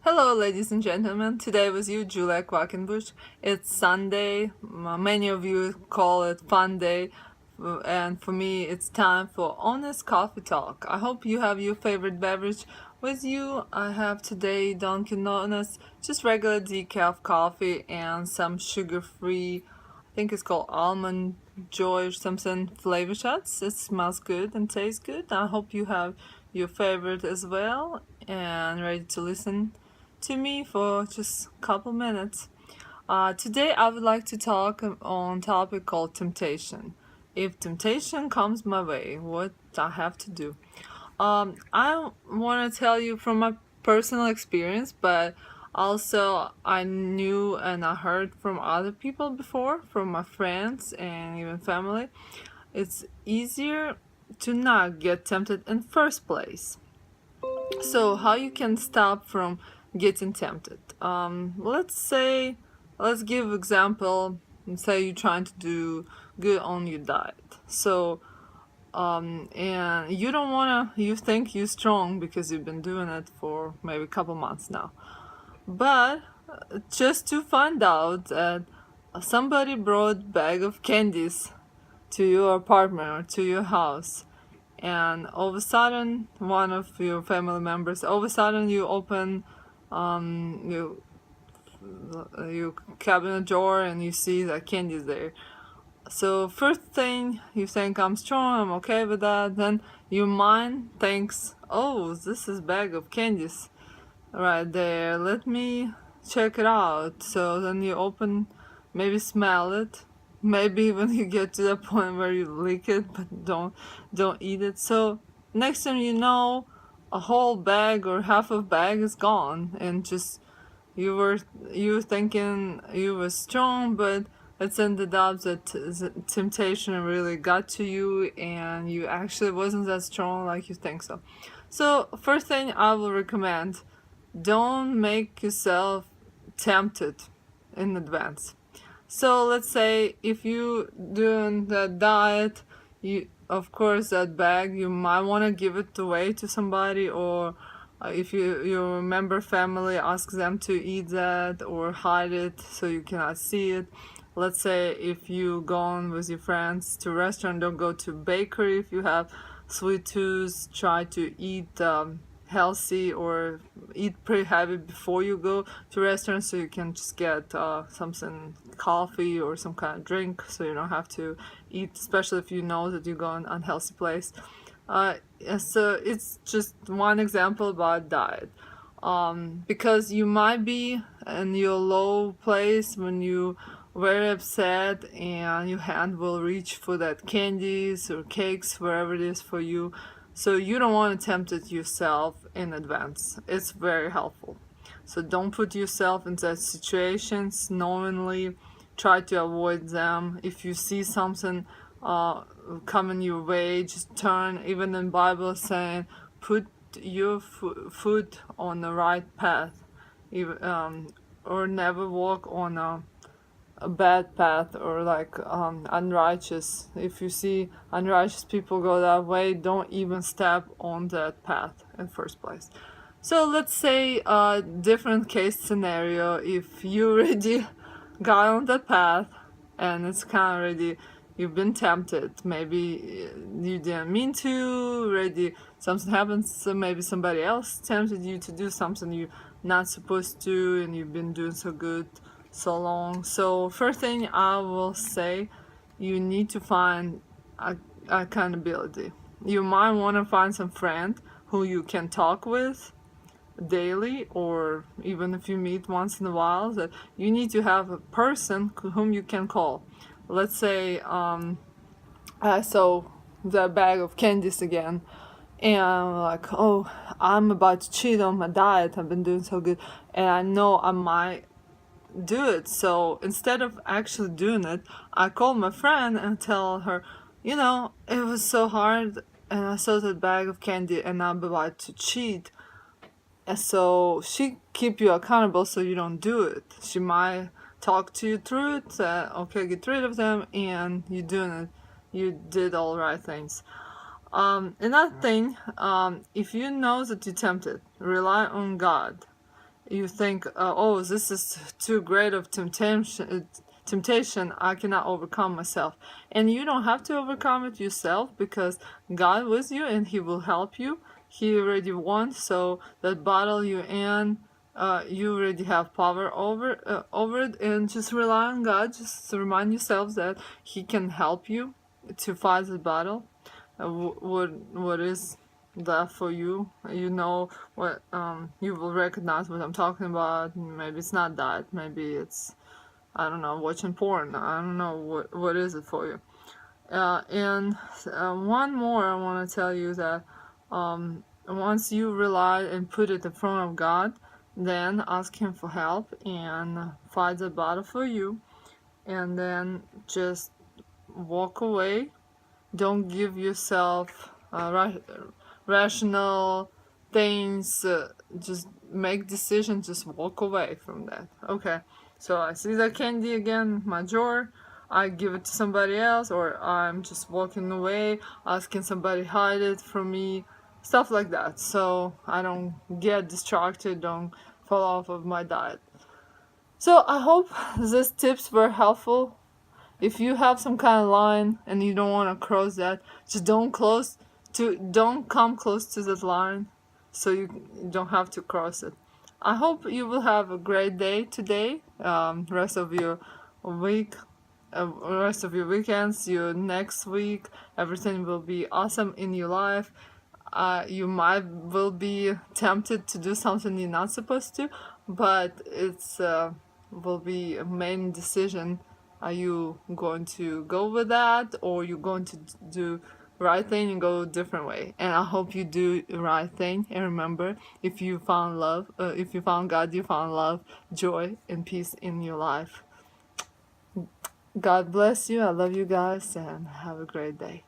Hello, ladies and gentlemen. Today with you, Julia Quackenbush. It's Sunday. Many of you call it Fun Day, and for me, it's time for honest coffee talk. I hope you have your favorite beverage with you. I have today Dunkin' Donuts, just regular decaf coffee, and some sugar-free. I think it's called Almond Joy or something flavor shots. It smells good and tastes good. I hope you have your favorite as well and ready to listen to me for just a couple minutes. Today I would like to talk on a topic called temptation. If temptation comes my way, what I have to do. I want to tell you from my personal experience, but also I knew and I heard from other people before, from my friends and even family. It's easier to not get tempted in first place. So how you can stop from getting tempted? Let's give example. Say you're trying to do good on your diet. So and you don't wanna. You think you're strong because you've been doing it for maybe a couple months now, but just to find out that somebody brought bag of candies to your apartment or to your house, and all of a sudden one of your family members, all of a sudden you open you your cabinet drawer and you see that candy's there. So first thing you think, I'm strong, I'm okay with that. Then your mind thinks, oh, this is bag of candies right there, let me check it out. So then you open, maybe smell it, maybe even you get to the point where you lick it, but don't eat it. So next time you know, a whole bag or half of bag is gone, and just you were thinking you were strong, but it's ended up that temptation really got to you and you actually wasn't that strong like you think so. So first thing I will recommend, don't make yourself tempted in advance. So let's say if you doing the diet, you of course that bag you might want to give it away to somebody, or if your member family asks them to eat that, or hide it so you cannot see it. Let's say if you gone with your friends to a restaurant, don't go to bakery. If you have sweet tooth, try to eat healthy or eat pretty heavy before you go to restaurants, so you can just get something, coffee or some kind of drink, so you don't have to eat, especially if you know that you go in an unhealthy place. So it's just one example about diet, because you might be in your low place when you very upset and your hand will reach for that candies or cakes, wherever it is for you. So you don't want to tempt it yourself in advance. It's very helpful. So don't put yourself in that situations knowingly. Try to avoid them. If you see something coming your way, just turn. Even in Bible saying, put your foot on the right path, or never walk on a bad path, or like unrighteous. If you see unrighteous people go that way, don't even step on that path in first place. So let's say a different case scenario. If you already got on that path and it's kind of already, you've been tempted, maybe you didn't mean to, already something happens, so maybe somebody else tempted you to do something you're not supposed to, and you've been doing so good so long. So first thing I will say, you need to find accountability. You might want to find some friend who you can talk with daily, or even if you meet once in a while, that you need to have a person whom you can call. Let's say I saw the bag of candies again, and I'm like, oh, I'm about to cheat on my diet, I've been doing so good, and I know I might do it. So instead of actually doing it, I call my friend and tell her, it was so hard and I saw that bag of candy and I'm about to cheat. And so she keep you accountable so you don't do it. She might talk to you through it, okay, get rid of them, and you doing it. You did all right things. Another thing, if you know that you're tempted, rely on God. you think, oh, this is too great of temptation, I cannot overcome myself. And you don't have to overcome it yourself, because God with you and He will help you. He already won, so that battle you're in, you already have power over it. And just rely on God. Just remind yourself that He can help you to fight the battle. What is that for you? You know what, you will recognize what I'm talking about. Maybe it's not that, maybe it's, I don't know, watching porn. I don't know what is it for you. And one more I want to tell you, that once you rely and put it in front of God, then ask Him for help and fight the battle for you, and then just walk away. Don't give yourself rational things. Just make decisions. Just walk away from that. Okay. So I see that candy again, my drawer. I give it to somebody else, or I'm just walking away, asking somebody hide it from me, stuff like that. So I don't get distracted, don't fall off of my diet. So I hope these tips were helpful. If you have some kind of line and you don't want to cross that, just don't come close to that line, so you don't have to cross it. I hope you will have a great day today, rest of your week, rest of your weekends, your next week. Everything will be awesome in your life. You will be tempted to do something you're not supposed to, but it's will be a main decision. Are you going to go with that, or you going to do right thing and go a different way? And I hope you do the right thing. And remember, if you found love, if you found God, you found love, joy, and peace in your life. God bless you. I love you guys, and have a great day.